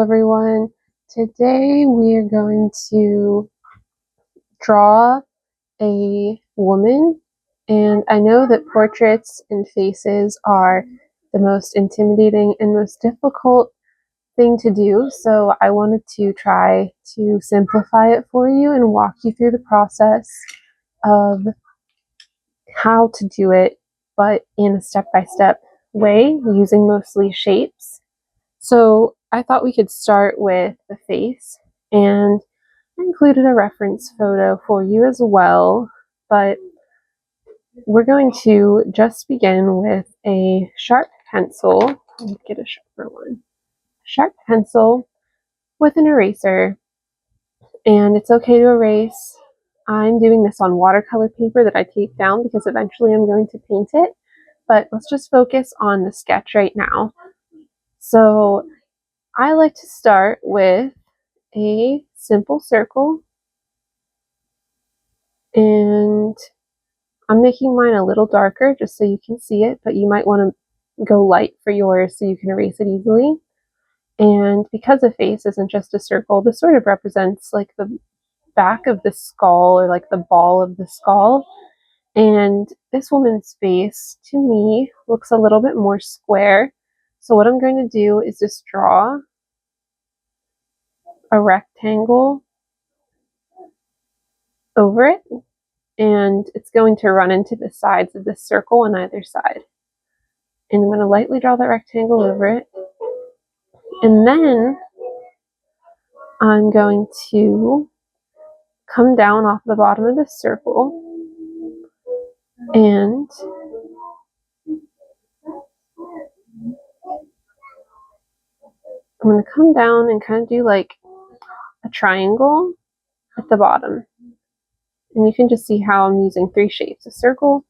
everyone. Today we are going to draw a woman, and I know that portraits and faces are the most intimidating and most difficult thing to do, so I wanted to try to simplify it for you and walk you through the process of how to do it, but in a step-by-step way using mostly shapes. So I thought we could start with the face, and I included a reference photo for you as well, but we're going to just begin with a sharp pencil. Let me get a sharper one. Sharp pencil with an eraser, and it's okay to erase. I'm doing this on watercolor paper that I taped down because eventually I'm going to paint it, but let's just focus on the sketch right now. So I like to start with a simple circle, and I'm making mine a little darker just so you can see it, but you might want to go light for yours so you can erase it easily. And because a face isn't just a circle, this sort of represents like the back of the skull, or like the ball of the skull. And this woman's face, to me, looks a little bit more square. So what I'm going to do is just draw a rectangle over it, and it's going to run into the sides of this circle on either side. And I'm going to lightly draw that rectangle over it, and then I'm going to come down off the bottom of this circle, and I'm going to come down and kind of do like a triangle at the bottom. And you can just see how I'm using three shapes: a circle,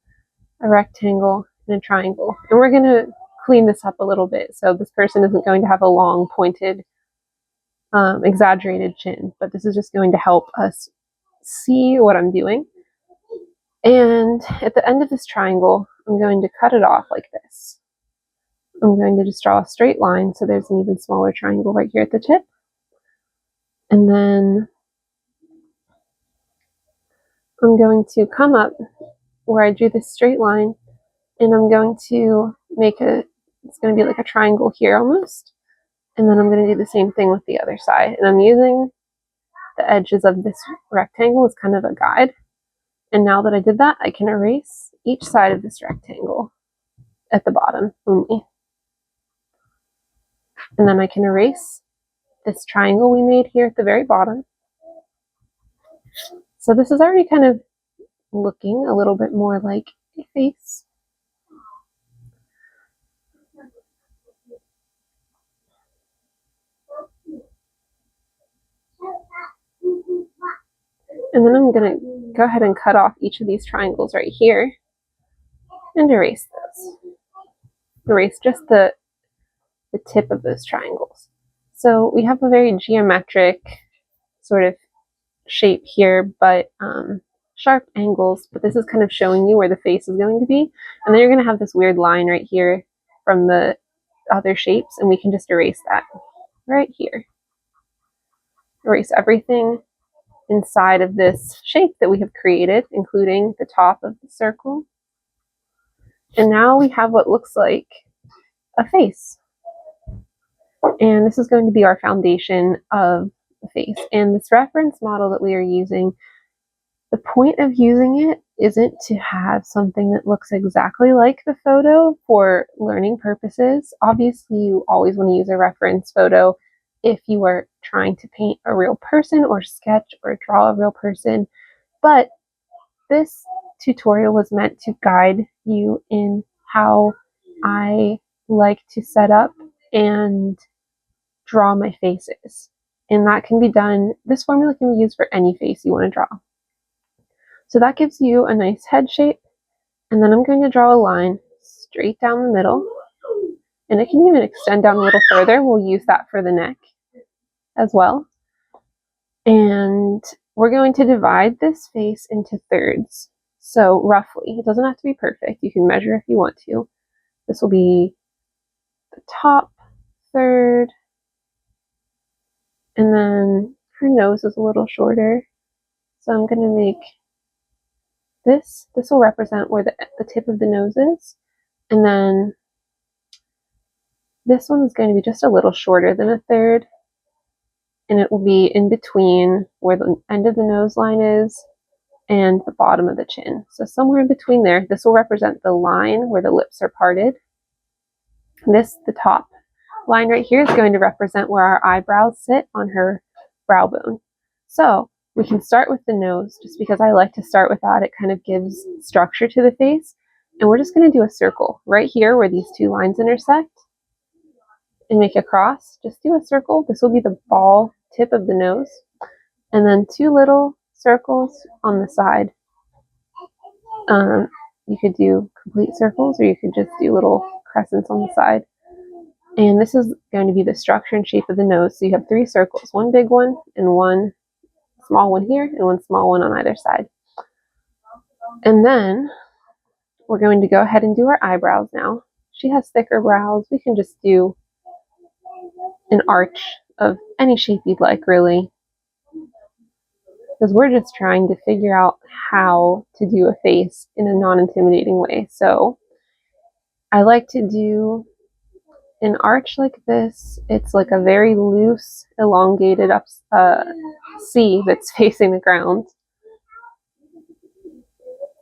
a rectangle, and a triangle. And we're going to clean this up a little bit so this person isn't going to have a long, pointed, exaggerated chin, but this is just going to help us see what I'm doing. And at the end of this triangle, I'm going to cut it off like this. I'm going to just draw a straight line so there's an even smaller triangle right here at the tip. And then I'm going to come up where I drew this straight line, and I'm going to make it's going to be like a triangle here almost. And then I'm going to do the same thing with the other side. And I'm using the edges of this rectangle as kind of a guide. And now that I did that, I can erase each side of this rectangle at the bottom only. And then I can erase this triangle we made here at the very bottom. So this is already kind of looking a little bit more like a face. And then I'm going to go ahead and cut off each of these triangles right here and erase those. Erase just the tip of those triangles. So we have a very geometric sort of shape here, but sharp angles, but this is kind of showing you where the face is going to be. And then you're going to have this weird line right here from the other shapes, and we can just erase that right here. Erase everything inside of this shape that we have created, including the top of the circle. And now we have what looks like a face. And this is going to be our foundation of the face. And this reference model that we are using, the point of using it isn't to have something that looks exactly like the photo for learning purposes. Obviously, you always want to use a reference photo if you are trying to paint a real person or sketch or draw a real person. But this tutorial was meant to guide you in how I like to set up and draw my faces. And that can be done, this formula can be used for any face you want to draw. So that gives you a nice head shape. And then I'm going to draw a line straight down the middle. And it can even extend down a little further. We'll use that for the neck as well. And we're going to divide this face into thirds. So roughly, it doesn't have to be perfect. You can measure if you want to. This will be the top third, And then her nose is a little shorter. So I'm going to make this. This will represent where the tip of the nose is. And then this one is going to be just a little shorter than a third. And it will be in between where the end of the nose line is and the bottom of the chin. So somewhere in between there. This will represent the line where the lips are parted. The top line right here is going to represent where our eyebrows sit on her brow bone. So we can start with the nose, just because I like to start with that. It kind of gives structure to the face. And we're just going to do a circle right here where these two lines intersect and make a cross. Just do a circle. This will be the ball tip of the nose. And then two little circles on the side. You could do complete circles, or you could just do little crescents on the side. And this is going to be the structure and shape of the nose. So you have three circles, one big one and one small one here and one small one on either side. And then we're going to go ahead and do our eyebrows now. She has thicker brows. We can just do an arch of any shape you'd like, really, because we're just trying to figure out how to do a face in a non-intimidating way. So I like to do an arch like this. It's like a very loose, elongated C that's facing the ground.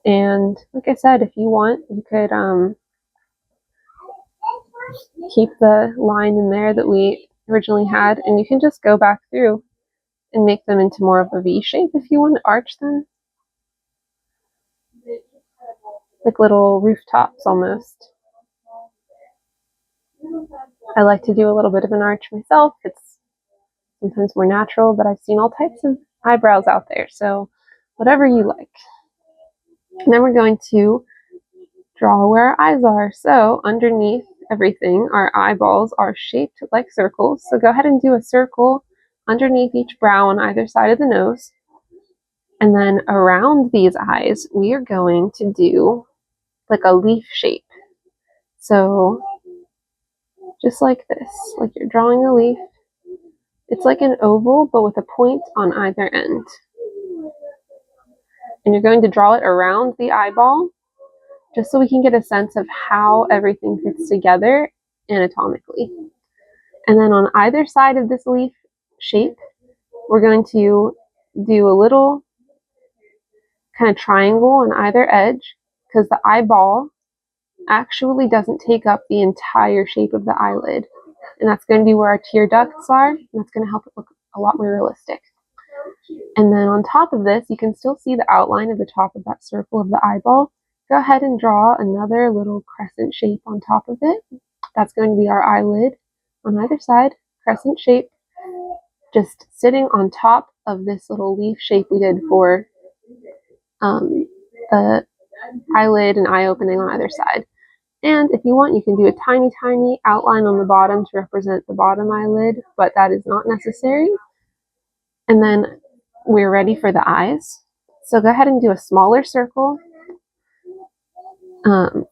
And like I said, if you want, you could keep the line in there that we originally had, and you can just go back through and make them into more of a V shape if you want to arch them. Like little rooftops almost. I like to do a little bit of an arch myself. It's sometimes more natural, but I've seen all types of eyebrows out there, so whatever you like. And then we're going to draw where our eyes are. So underneath everything, our eyeballs are shaped like circles. So go ahead and do a circle underneath each brow on either side of the nose. And then around these eyes, we are going to do like a leaf shape. So just like this, like you're drawing a leaf. It's like an oval, but with a point on either end. And you're going to draw it around the eyeball, just so we can get a sense of how everything fits together anatomically. And then on either side of this leaf shape, we're going to do a little kind of triangle on either edge, because the eyeball actually doesn't take up the entire shape of the eyelid. And that's going to be where our tear ducts are, and that's going to help it look a lot more realistic. And then on top of this, you can still see the outline of the top of that circle of the eyeball. Go ahead and draw another little crescent shape on top of it. That's going to be our eyelid on either side, crescent shape, just sitting on top of this little leaf shape we did for the eyelid and eye opening on either side. And if you want, you can do a tiny, tiny outline on the bottom to represent the bottom eyelid, but that is not necessary. And then we're ready for the eyes. So go ahead and do a smaller circle. And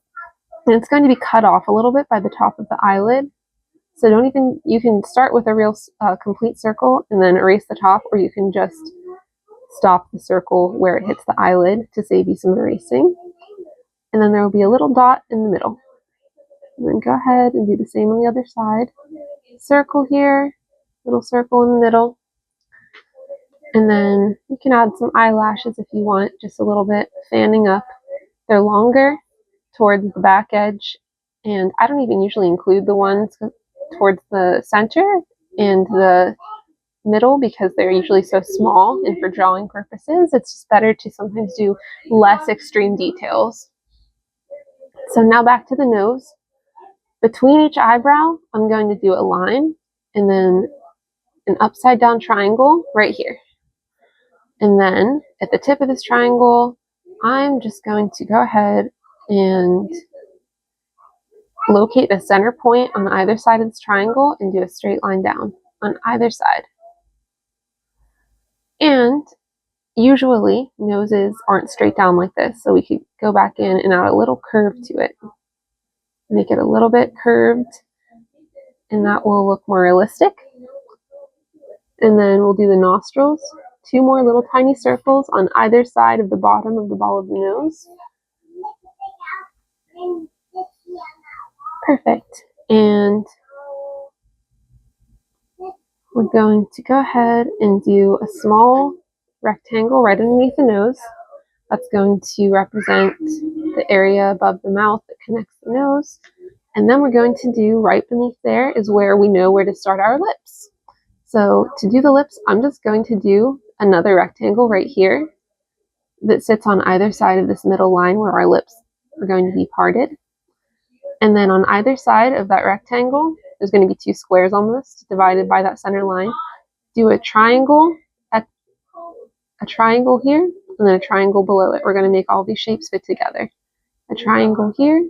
it's going to be cut off a little bit by the top of the eyelid. So you can start with a real complete circle and then erase the top, or you can just stop the circle where it hits the eyelid to save you some erasing. And then there will be a little dot in the middle. And then go ahead and do the same on the other side. Circle here, little circle in the middle. And then you can add some eyelashes if you want, just a little bit, fanning up. They're longer towards the back edge, and I don't even usually include the ones towards the center and the middle because they're usually so small, and for drawing purposes, it's just better to sometimes do less extreme details. So now back to the nose. Between each eyebrow, I'm going to do a line and then an upside down triangle right here. And then at the tip of this triangle, I'm just going to go ahead and locate a center point on either side of this triangle and do a straight line down on either side. And usually noses aren't straight down like this, so we could go back in and add a little curve to it. Make it a little bit curved, and that will look more realistic. And then we'll do the nostrils. 2 more little tiny circles on either side of the bottom of the ball of the nose. Perfect. And we're going to go ahead and do a small rectangle right underneath the nose. That's going to represent the area above the mouth that connects the nose. And then we're going to do right beneath there is where we know where to start our lips. So to do the lips, I'm just going to do another rectangle right here that sits on either side of this middle line where our lips are going to be parted. And then on either side of that rectangle, there's going to be 2 squares almost divided by that center line. Do a triangle at a triangle here, and then a triangle below it. We're going to make all these shapes fit together. A triangle here,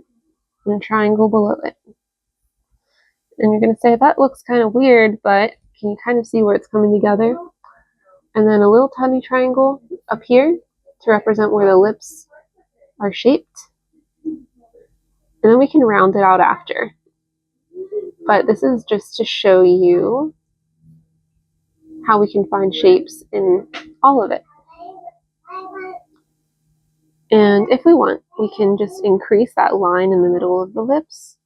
and a triangle below it. And you're going to say, that looks kind of weird, but can you kind of see where it's coming together? And then a little tiny triangle up here to represent where the lips are shaped. And then we can round it out after. But this is just to show you how we can find shapes in all of it. And if we want, we can just increase that line in the middle of the lips.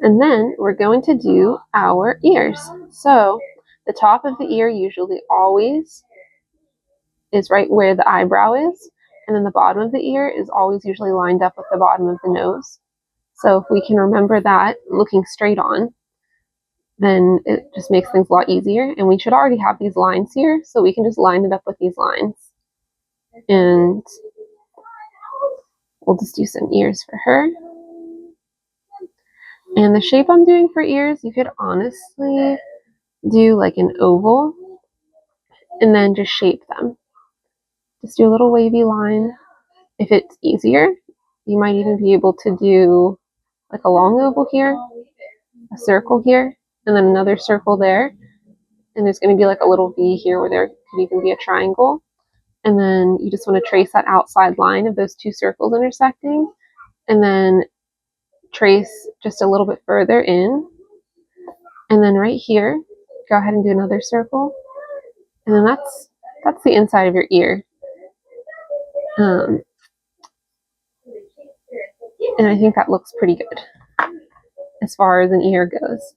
And then we're going to do our ears. So the top of the ear usually always is right where the eyebrow is, and then the bottom of the ear is always usually lined up with the bottom of the nose. So if we can remember that looking straight on, then it just makes things a lot easier. And we should already have these lines here, so we can just line it up with these lines. And we'll just do some ears for her. And the shape I'm doing for ears, you could honestly do like an oval and then just shape them. Just do a little wavy line. If it's easier, you might even be able to do like a long oval here, a circle here, and then another circle there. And there's going to be like a little V here where there could even be a triangle. And then you just want to trace that outside line of those 2 circles intersecting. And then trace just a little bit further in. And then right here, go ahead and do another circle. And then that's the inside of your ear. And I think that looks pretty good as far as an ear goes.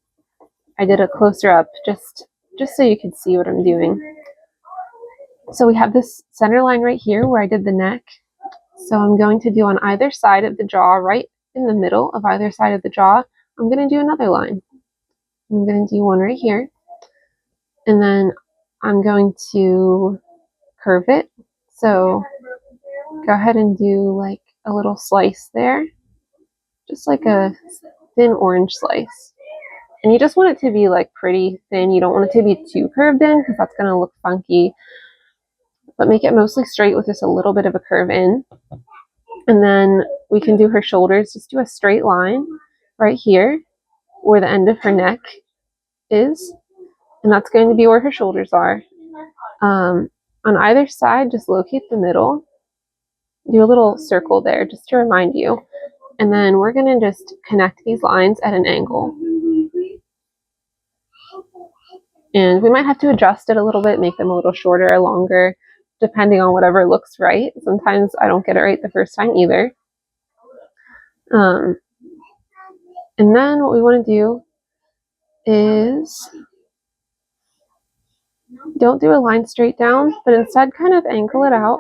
I did a closer up just so you could see what I'm doing. So we have this center line right here where I did the neck. So I'm going to do on either side of the jaw, right in the middle of either side of the jaw, I'm going to do another line. I'm going to do one right here. And then I'm going to curve it. So go ahead and do like a little slice there. Just like a thin orange slice. And you just want it to be like pretty thin. You don't want it to be too curved in because that's going to look funky. But make it mostly straight with just a little bit of a curve in. And then we can do her shoulders. Just do a straight line right here where the end of her neck is. And that's going to be where her shoulders are. On either side, just locate the middle. Do a little circle there just to remind you. And then we're going to just connect these lines at an angle. And we might have to adjust it a little bit, make them a little shorter or longer, depending on whatever looks right. Sometimes I don't get it right the first time either. And then what we want to do is don't do a line straight down, but instead kind of angle it out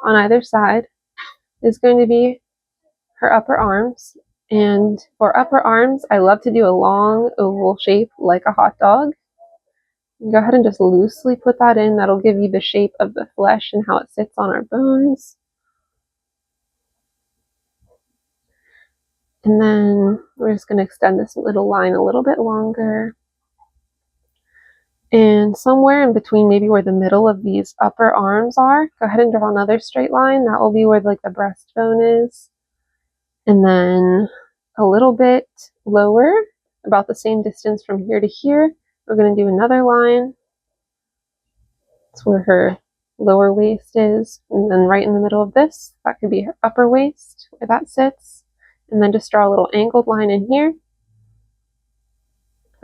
on either side. Is going to be her upper arms. And for upper arms, I love to do a long oval shape like a hot dog. Go ahead and just loosely put that in. That'll give you the shape of the flesh and how it sits on our bones. And then we're just going to extend this little line a little bit longer. And somewhere in between, maybe where the middle of these upper arms are, go ahead and draw another straight line. That will be where like the breastbone is. And then a little bit lower, about the same distance from here to here, we're going to do another line. That's where her lower waist is. And then right in the middle of this, that could be her upper waist, where that sits. And then just draw a little angled line in here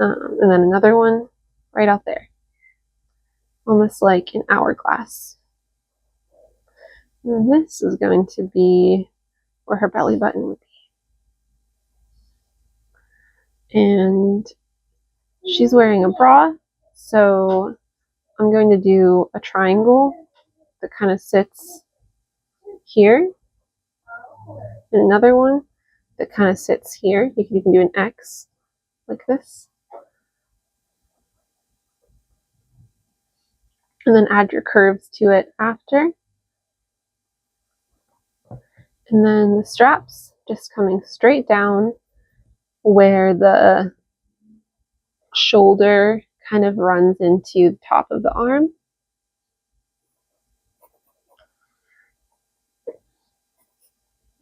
And then another one right out there, almost like an hourglass. And this is going to be where her belly button would be. And she's wearing a bra, so I'm going to do a triangle that kind of sits here, and another one that kind of sits here. You can even do an X like this. And then add your curves to it after. And then the straps just coming straight down where the shoulder kind of runs into the top of the arm.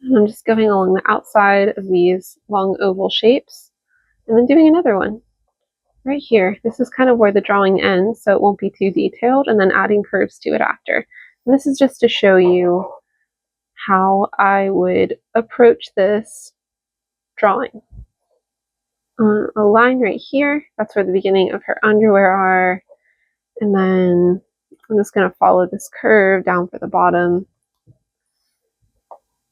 And I'm just going along the outside of these long oval shapes and then doing another one right here. This is kind of where the drawing ends, so it won't be too detailed, and then adding curves to it after. And this is just to show you how I would approach this drawing. A line right here, that's where the beginning of her underwear are, and then I'm just going to follow this curve down for the bottom.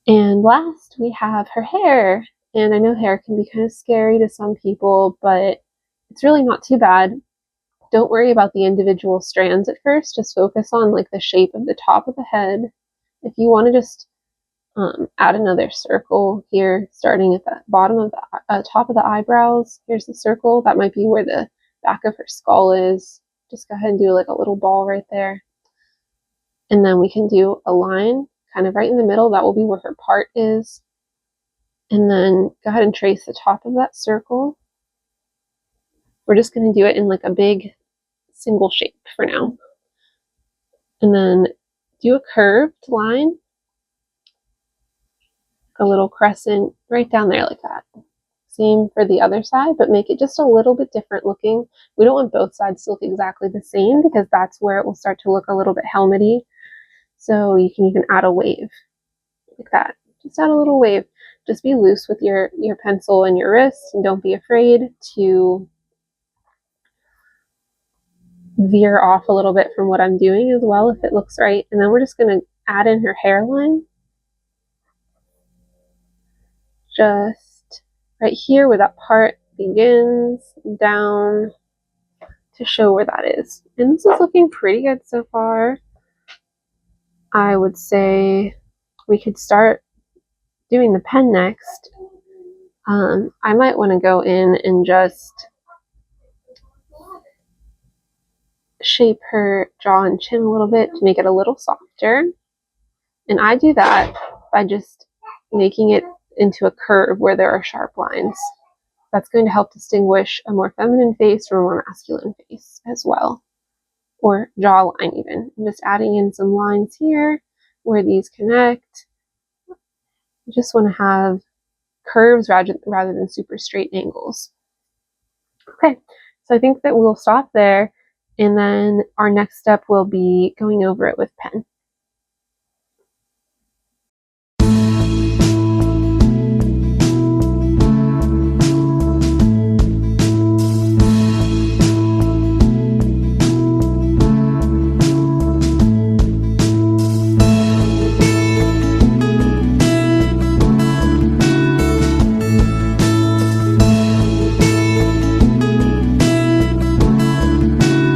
And last we have her hair, and I know hair can be kind of scary to some people, but it's really not too bad. Don't worry about the individual strands at first, just focus on like the shape of the top of the head. If you want to just add another circle here, starting at the bottom of the top of the eyebrows. Here's the circle. That might be where the back of her skull is. Just go ahead and do like a little ball right there. And then we can do a line kind of right in the middle. That will be where her part is. And then go ahead and trace the top of that circle. We're just going to do it in like a big single shape for now. And then do a curved line. A little crescent right down there like that. Same for the other side, but make it just a little bit different looking. We don't want both sides to look exactly the same because that's where it will start to look a little bit helmety. So you can even add a wave like that. Just add a little wave. Just be loose with your pencil and your wrist, and don't be afraid to veer off a little bit from what I'm doing as well if it looks right. And then we're just going to add in her hairline. Just right here where that part begins, down to show where that is. And this is looking pretty good so far. I would say we could start doing the pen next. I might want to go in and just shape her jaw and chin a little bit to make it a little softer. And I do that by just making it into a curve where there are sharp lines. That's going to help distinguish a more feminine face from a more masculine face as well, or jawline even. I'm just adding in some lines here where these connect. You just want to have curves rather than super straight angles. Okay, so I think that we'll stop there, and then our next step will be going over it with pen.